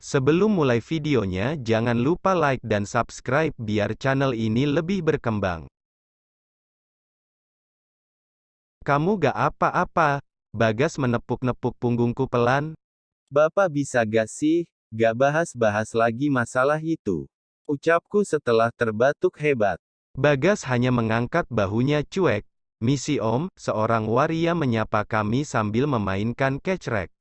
Sebelum mulai videonya, jangan lupa like dan subscribe biar channel ini lebih berkembang. Kamu gak apa-apa? Bagas menepuk-nepuk punggungku pelan. Bapak bisa gak sih, gak bahas-bahas lagi masalah itu? Ucapku setelah terbatuk hebat. Bagas hanya mengangkat bahunya cuek. Misi Om, seorang waria menyapa kami sambil memainkan kecrek.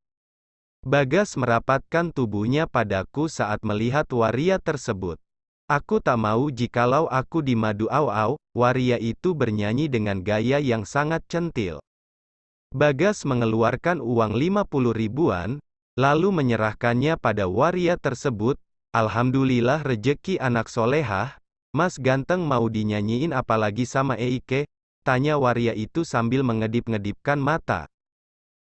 Bagas merapatkan tubuhnya padaku saat melihat waria tersebut. Aku tak mau jikalau aku di madu au-au, waria itu bernyanyi dengan gaya yang sangat centil. Bagas mengeluarkan uang 50 ribuan, lalu menyerahkannya pada waria tersebut. Alhamdulillah rejeki anak solehah, Mas ganteng mau dinyanyiin apalagi sama Eike? Tanya waria itu sambil mengedip-ngedipkan mata.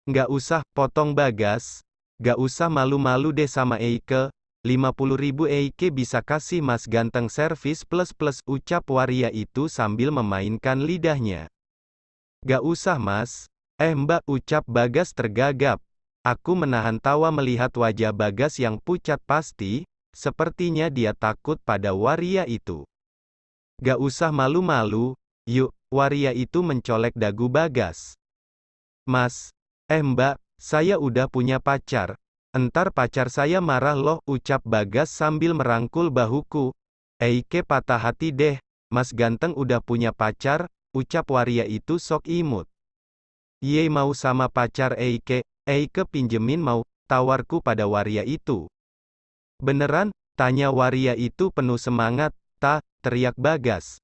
Nggak usah, potong Bagas. Gak usah malu-malu deh sama Eike, 50 ribu Eike bisa kasih Mas ganteng servis plus-plus, ucap waria itu sambil memainkan lidahnya. Gak usah Mas. Mbak, ucap Bagas tergagap. Aku menahan tawa melihat wajah Bagas yang pucat pasti, sepertinya dia takut pada waria itu. Gak usah malu-malu, yuk, waria itu mencolek dagu Bagas. Mas, Mbak, saya udah punya pacar. Entar pacar saya marah loh, ucap Bagas sambil merangkul bahuku. Eike patah hati deh, Mas ganteng udah punya pacar, ucap waria itu sok imut. Ye mau sama pacar Eike pinjemin mau, tawarku pada waria itu. Beneran? Tanya waria itu penuh semangat, teriak Bagas.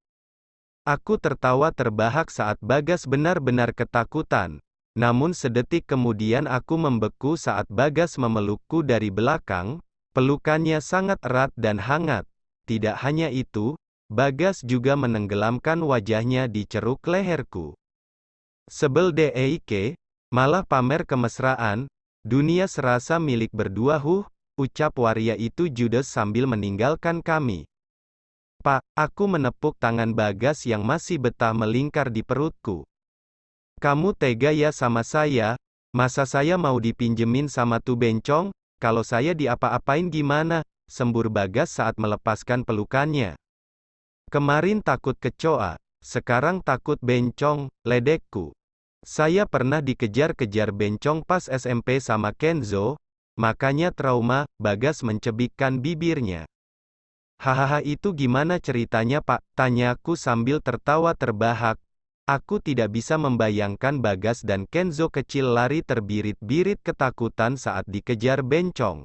Aku tertawa terbahak saat Bagas benar-benar ketakutan. Namun sedetik kemudian aku membeku saat Bagas memelukku dari belakang, pelukannya sangat erat dan hangat. Tidak hanya itu, Bagas juga menenggelamkan wajahnya di ceruk leherku. Sebel deh Eike, malah pamer kemesraan, dunia serasa milik berdua ucap waria itu judes sambil meninggalkan kami. Pak, aku menepuk tangan Bagas yang masih betah melingkar di perutku. Kamu tega ya sama saya? Masa saya mau dipinjemin sama tuh bencong? Kalau saya diapa-apain gimana? Sembur Bagas saat melepaskan pelukannya. Kemarin takut kecoa, sekarang takut bencong, ledekku. Saya pernah dikejar-kejar bencong pas SMP sama Kenzo, makanya trauma, Bagas mencebikkan bibirnya. Hahaha, itu gimana ceritanya Pak? Tanyaku sambil tertawa terbahak. Aku tidak bisa membayangkan Bagas dan Kenzo kecil lari terbirit-birit ketakutan saat dikejar bencong.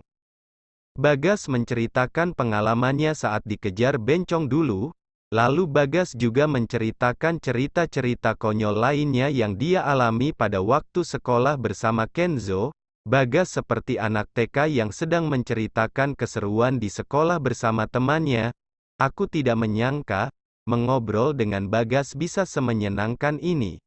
Bagas menceritakan pengalamannya saat dikejar bencong dulu, lalu Bagas juga menceritakan cerita-cerita konyol lainnya yang dia alami pada waktu sekolah bersama Kenzo. Bagas seperti anak TK yang sedang menceritakan keseruan di sekolah bersama temannya. Aku tidak menyangka, mengobrol dengan Bagas bisa semenyenangkan ini.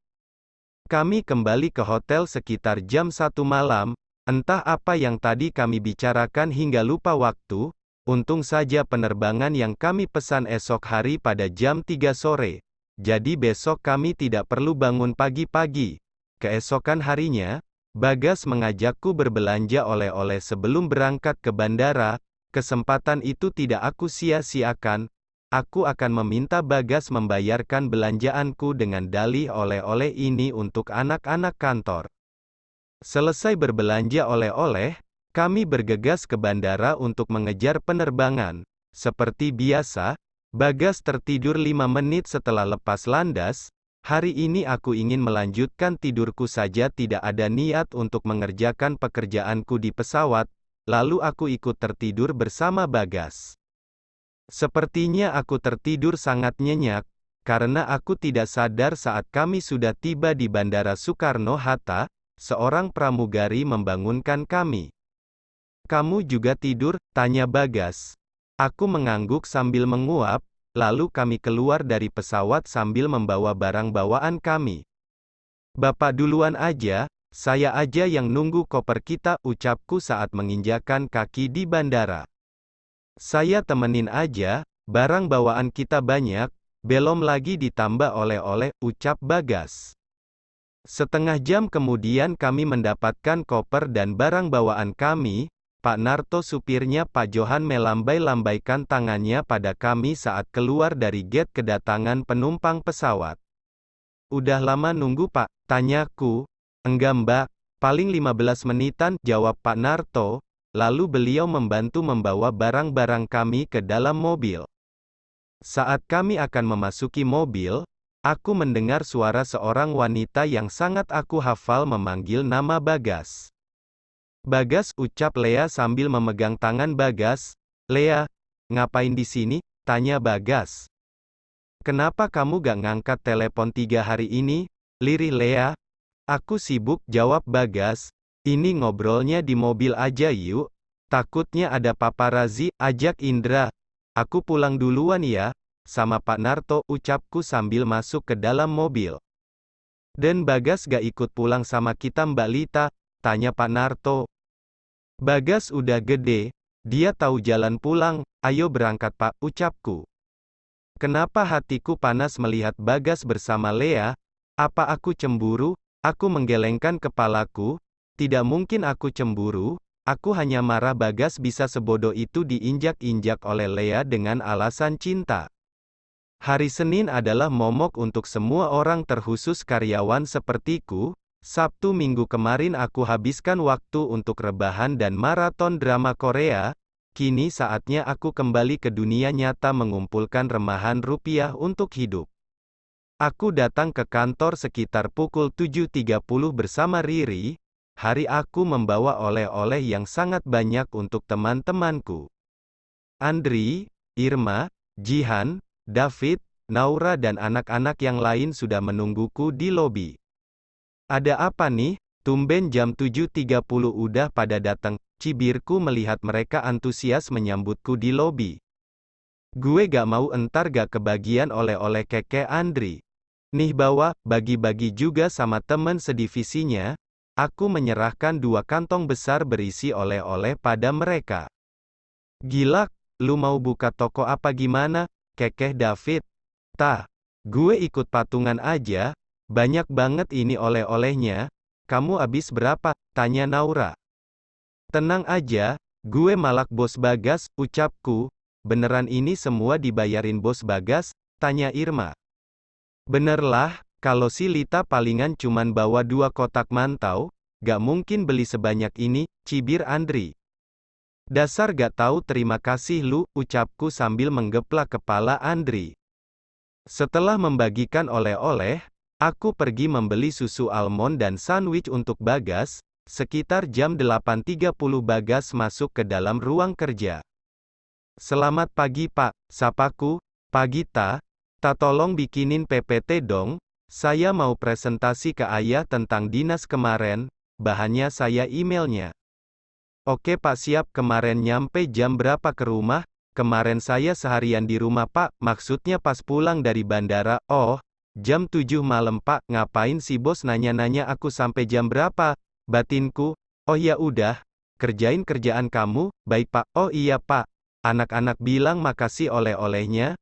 Kami kembali ke hotel sekitar jam 1 malam, entah apa yang tadi kami bicarakan hingga lupa waktu, untung saja penerbangan yang kami pesan esok hari pada jam 3 sore, jadi besok kami tidak perlu bangun pagi-pagi. Keesokan harinya, Bagas mengajakku berbelanja oleh-oleh sebelum berangkat ke bandara. Kesempatan itu tidak aku sia-siakan. Aku akan meminta Bagas membayarkan belanjaanku dengan dalih oleh-oleh ini untuk anak-anak kantor. Selesai berbelanja oleh-oleh, kami bergegas ke bandara untuk mengejar penerbangan. Seperti biasa, Bagas tertidur 5 menit setelah lepas landas. Hari ini aku ingin melanjutkan tidurku saja, tidak ada niat untuk mengerjakan pekerjaanku di pesawat, lalu aku ikut tertidur bersama Bagas. Sepertinya aku tertidur sangat nyenyak, karena aku tidak sadar saat kami sudah tiba di Bandara Soekarno-Hatta, seorang pramugari membangunkan kami. Kamu juga tidur? Tanya Bagas. Aku mengangguk sambil menguap, lalu kami keluar dari pesawat sambil membawa barang bawaan kami. Bapak duluan aja, saya aja yang nunggu koper kita, ucapku saat menginjakan kaki di bandara. Saya temenin aja, barang bawaan kita banyak, belum lagi ditambah oleh-oleh, ucap Bagas. Setengah jam kemudian kami mendapatkan koper dan barang bawaan kami. Pak Narto supirnya Pak Johan melambai-lambaikan tangannya pada kami saat keluar dari gate kedatangan penumpang pesawat. Udah lama nunggu Pak? Tanyaku. Enggak Mbak, paling 15 menitan, jawab Pak Narto, lalu beliau membantu membawa barang-barang kami ke dalam mobil. Saat kami akan memasuki mobil, aku mendengar suara seorang wanita yang sangat aku hafal memanggil nama Bagas. Bagas, ucap Lea sambil memegang tangan Bagas. Lea, ngapain di sini? Tanya Bagas. Kenapa kamu gak ngangkat telepon 3 hari ini? Lirih Lea. Aku sibuk, jawab Bagas. Ini ngobrolnya di mobil aja yuk. Takutnya ada paparazi, ajak Indra. Aku pulang duluan ya, sama Pak Narto, ucapku sambil masuk ke dalam mobil. Dan Bagas gak ikut pulang sama kita Mbak Lita? Tanya Pak Narto. Bagas udah gede, dia tahu jalan pulang, ayo berangkat Pak, ucapku. Kenapa hatiku panas melihat Bagas bersama Lea? Apa aku cemburu? Aku menggelengkan kepalaku. Tidak mungkin aku cemburu, aku hanya marah Bagas bisa sebodoh itu diinjak-injak oleh Lea dengan alasan cinta. Hari Senin adalah momok untuk semua orang terkhusus karyawan sepertiku. Sabtu Minggu kemarin aku habiskan waktu untuk rebahan dan maraton drama Korea. Kini saatnya aku kembali ke dunia nyata mengumpulkan remahan rupiah untuk hidup. Aku datang ke kantor sekitar pukul 7.30 bersama Riri. Hari aku membawa oleh-oleh yang sangat banyak untuk teman-temanku. Andri, Irma, Jihan, David, Naura dan anak-anak yang lain sudah menungguku di lobi. Ada apa nih? Tumben jam 7.30 udah pada datang, cibirku melihat mereka antusias menyambutku di lobi. Gue gak mau entar gak kebagian oleh-oleh keke Andri. Nih bawa, bagi-bagi juga sama temen sedivisinya. Aku menyerahkan 2 kantong besar berisi oleh-oleh pada mereka. Gila, lu mau buka toko apa gimana? Kekeh David. Tah, gue ikut patungan aja. Banyak banget ini oleh-olehnya. Kamu habis berapa? Tanya Naura. Tenang aja, gue malak bos Bagas, ucapku. Beneran ini semua dibayarin bos Bagas? Tanya Irma. Benerlah, kalau si Lita palingan cuman bawa 2 kotak mantau, gak mungkin beli sebanyak ini, cibir Andri. Dasar gak tahu terima kasih lu, ucapku sambil menggeplak kepala Andri. Setelah membagikan oleh-oleh, aku pergi membeli susu almond dan sandwich untuk Bagas. Sekitar jam 8.30 Bagas masuk ke dalam ruang kerja. Selamat pagi Pak, sapaku. Pagi Ta. Ta tolong bikinin PPT dong. Saya mau presentasi ke ayah tentang dinas kemarin. Bahannya saya emailnya. Oke Pak siap. Kemarin nyampe jam berapa ke rumah? Kemarin saya seharian di rumah Pak, maksudnya pas pulang dari bandara. Oh, jam 7 malam Pak. Ngapain si bos nanya-nanya aku sampai jam berapa? Batinku. Oh ya udah, kerjain kerjaan kamu. Baik Pak. Oh iya Pak. Anak-anak bilang makasih oleh-olehnya.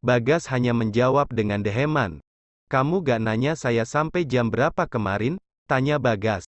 Bagas hanya menjawab dengan deheman. Kamu gak nanya saya sampai jam berapa kemarin? Tanya Bagas.